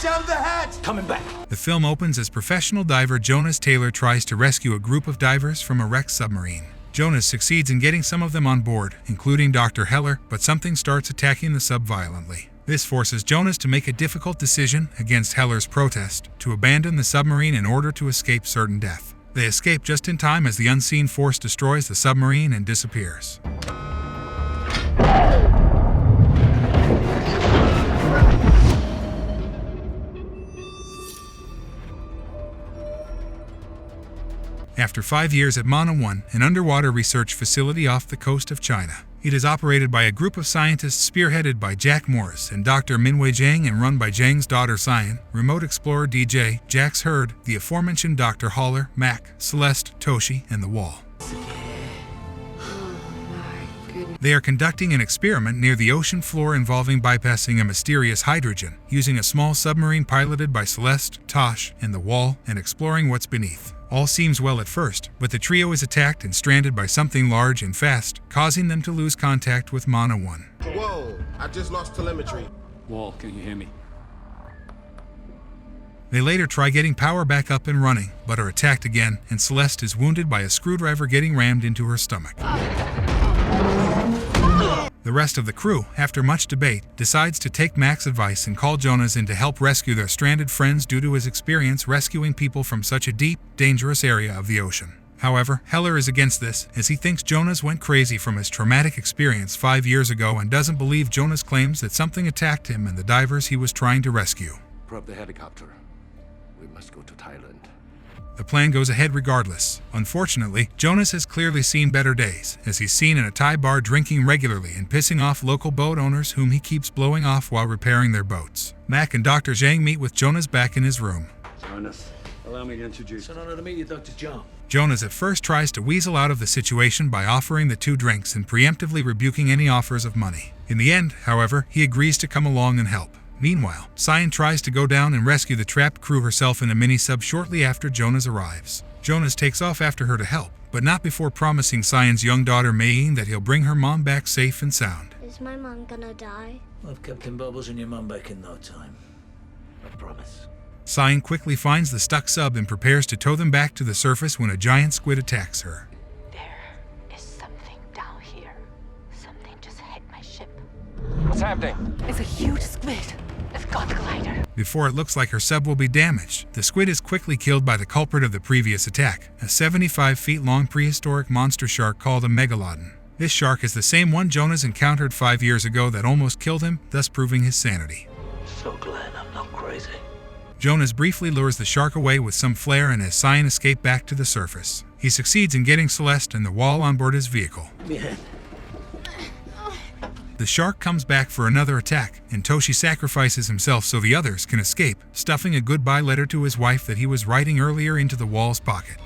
down the hatch! Coming back. The film opens as professional diver Jonas Taylor tries to rescue a group of divers from a wrecked submarine. Jonas succeeds in getting some of them on board, including Dr. Heller, but something starts attacking the sub violently. This forces Jonas to make a difficult decision, against Heller's protest, to abandon the submarine in order to escape certain death. They escape just in time as the unseen force destroys the submarine and disappears. After 5 years at Mana 1, an underwater research facility off the coast of China. It is operated by a group of scientists spearheaded by Jack Morris and Dr. Minwei Zhang and run by Zhang's daughter Cyan, remote explorer DJ, Jack's Herd, the aforementioned Dr. Haller, Mac, Celeste, Toshi, and The Wall. They are conducting an experiment near the ocean floor involving bypassing a mysterious hydrogen, using a small submarine piloted by Celeste, Tosh, and The Wall, and exploring what's beneath. All seems well at first, but the trio is attacked and stranded by something large and fast, causing them to lose contact with Mana 1. Whoa, I just lost telemetry. Wall, can you hear me? They later try getting power back up and running, but are attacked again, and Celeste is wounded by a screwdriver getting rammed into her stomach. The rest of the crew, after much debate, decides to take Mac's advice and call Jonas in to help rescue their stranded friends due to his experience rescuing people from such a deep, dangerous area of the ocean. However, Heller is against this, as he thinks Jonas went crazy from his traumatic experience 5 years ago and doesn't believe Jonas' claims that something attacked him and the divers he was trying to rescue. Prep the helicopter. We must go to Thailand. The plan goes ahead regardless. Unfortunately, Jonas has clearly seen better days, as he's seen in a Thai bar drinking regularly and pissing off local boat owners whom he keeps blowing off while repairing their boats. Mac and Dr. Zhang meet with Jonas back in his room. Jonas, allow me to introduce. It's an honor to meet you, Dr. John. Jonas at first tries to weasel out of the situation by offering the 2 drinks and preemptively rebuking any offers of money. In the end, however, he agrees to come along and help. Meanwhile, Cyan tries to go down and rescue the trapped crew herself in a mini-sub shortly after Jonas arrives. Jonas takes off after her to help, but not before promising Cyan's young daughter Maying that he'll bring her mom back safe and sound. Is my mom gonna die? I've Captain Bubbles and your mum back in no time. I promise. Cyan quickly finds the stuck sub and prepares to tow them back to the surface when a giant squid attacks her. There is something down here. Something just hit my ship. What's happening? It's a huge squid. It's got the glider. Before it looks like her sub will be damaged, the squid is quickly killed by the culprit of the previous attack, a 75-feet-long prehistoric monster shark called a megalodon. This shark is the same one Jonas encountered 5 years ago that almost killed him, thus proving his sanity. So glad I'm not crazy. Jonas briefly lures the shark away with some flair and has Cyan escape back to the surface. He succeeds in getting Celeste and The Wall on board his vehicle. Yeah. The shark comes back for another attack, and Toshi sacrifices himself so the others can escape, stuffing a goodbye letter to his wife that he was writing earlier into the Wall's pocket.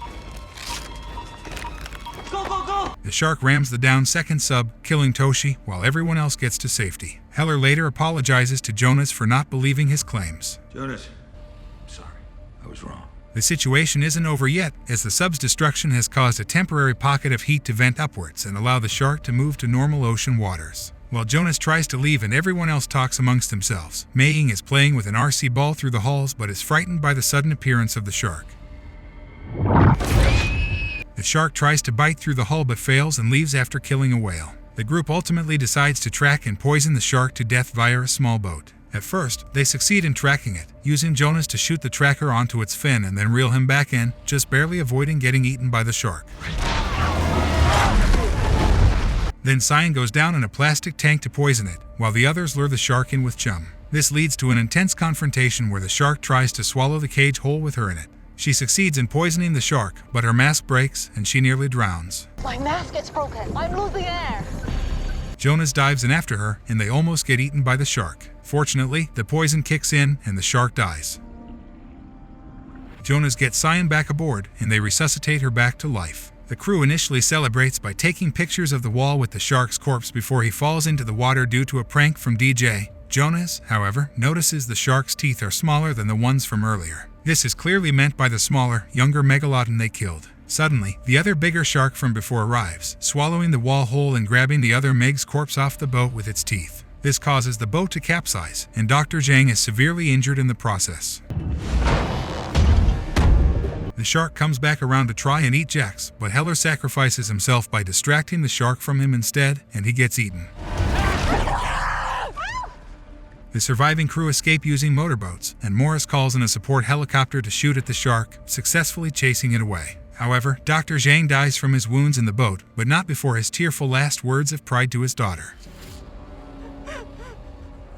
Go, go, go! The shark rams the downed second sub, killing Toshi, while everyone else gets to safety. Heller later apologizes to Jonas for not believing his claims. Jonas, sorry. I was wrong. The situation isn't over yet, as the sub's destruction has caused a temporary pocket of heat to vent upwards and allow the shark to move to normal ocean waters. While Jonas tries to leave and everyone else talks amongst themselves, Maying is playing with an RC ball through the halls but is frightened by the sudden appearance of the shark. The shark tries to bite through the hull but fails and leaves after killing a whale. The group ultimately decides to track and poison the shark to death via a small boat. At first, they succeed in tracking it, using Jonas to shoot the tracker onto its fin and then reel him back in, just barely avoiding getting eaten by the shark. Then Cyan goes down in a plastic tank to poison it, while the others lure the shark in with chum. This leads to an intense confrontation where the shark tries to swallow the cage whole with her in it. She succeeds in poisoning the shark, but her mask breaks and she nearly drowns. My mask gets broken. I'm losing air. Jonas dives in after her, and they almost get eaten by the shark. Fortunately, the poison kicks in and the shark dies. Jonas gets Cyan back aboard, and they resuscitate her back to life. The crew initially celebrates by taking pictures of the wall with the shark's corpse before he falls into the water due to a prank from DJ. Jonas, however, notices the shark's teeth are smaller than the ones from earlier. This is clearly meant by the smaller, younger megalodon they killed. Suddenly, the other bigger shark from before arrives, swallowing the wall whole and grabbing the other Meg's corpse off the boat with its teeth. This causes the boat to capsize, and Dr. Zhang is severely injured in the process. The shark comes back around to try and eat Jax, but Heller sacrifices himself by distracting the shark from him instead, and he gets eaten. The surviving crew escape using motorboats, and Morris calls in a support helicopter to shoot at the shark, successfully chasing it away. However, Dr. Zhang dies from his wounds in the boat, but not before his tearful last words of pride to his daughter.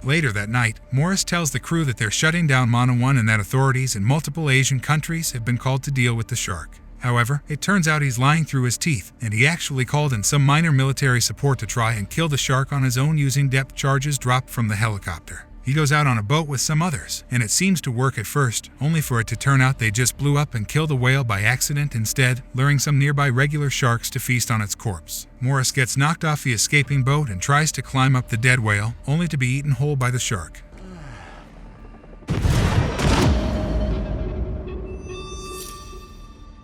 Later that night, Morris tells the crew that they're shutting down Mana 1 and that authorities in multiple Asian countries have been called to deal with the shark. However, it turns out he's lying through his teeth, and he actually called in some minor military support to try and kill the shark on his own using depth charges dropped from the helicopter. He goes out on a boat with some others, and it seems to work at first, only for it to turn out they just blew up and killed a whale by accident instead, luring some nearby regular sharks to feast on its corpse. Morris gets knocked off the escaping boat and tries to climb up the dead whale, only to be eaten whole by the shark.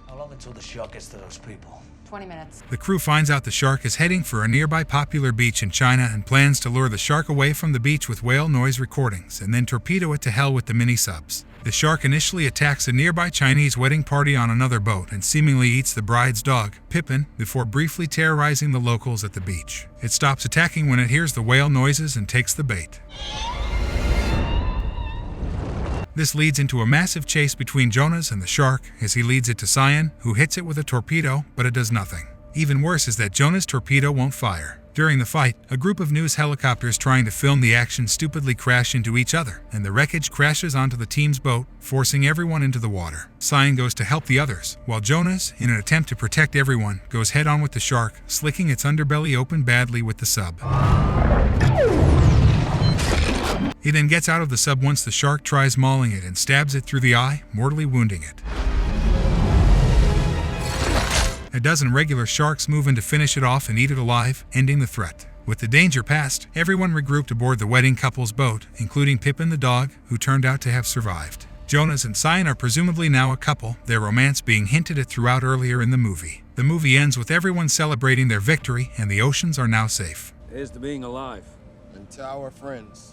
How long until the shark gets to those people? 20 minutes. The crew finds out the shark is heading for a nearby popular beach in China and plans to lure the shark away from the beach with whale noise recordings and then torpedo it to hell with the mini-subs. The shark initially attacks a nearby Chinese wedding party on another boat and seemingly eats the bride's dog, Pippin, before briefly terrorizing the locals at the beach. It stops attacking when it hears the whale noises and takes the bait. This leads into a massive chase between Jonas and the shark as he leads it to Cyan, who hits it with a torpedo, but it does nothing. Even worse is that Jonas' torpedo won't fire. During the fight, a group of news helicopters trying to film the action stupidly crash into each other, and the wreckage crashes onto the team's boat, forcing everyone into the water. Cyan goes to help the others, while Jonas, in an attempt to protect everyone, goes head-on with the shark, slicking its underbelly open badly with the sub. He then gets out of the sub once the shark tries mauling it and stabs it through the eye, mortally wounding it. A dozen regular sharks move in to finish it off and eat it alive, ending the threat. With the danger past, everyone regrouped aboard the wedding couple's boat, including Pippin the dog, who turned out to have survived. Jonas and Cyan are presumably now a couple, their romance being hinted at throughout earlier in the movie. The movie ends with everyone celebrating their victory, and the oceans are now safe. Here's to being alive. And to our friends.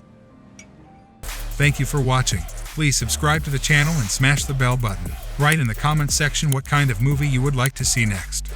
Thank you for watching. Please subscribe to the channel and smash the bell button. Write in the comments section what kind of movie you would like to see next.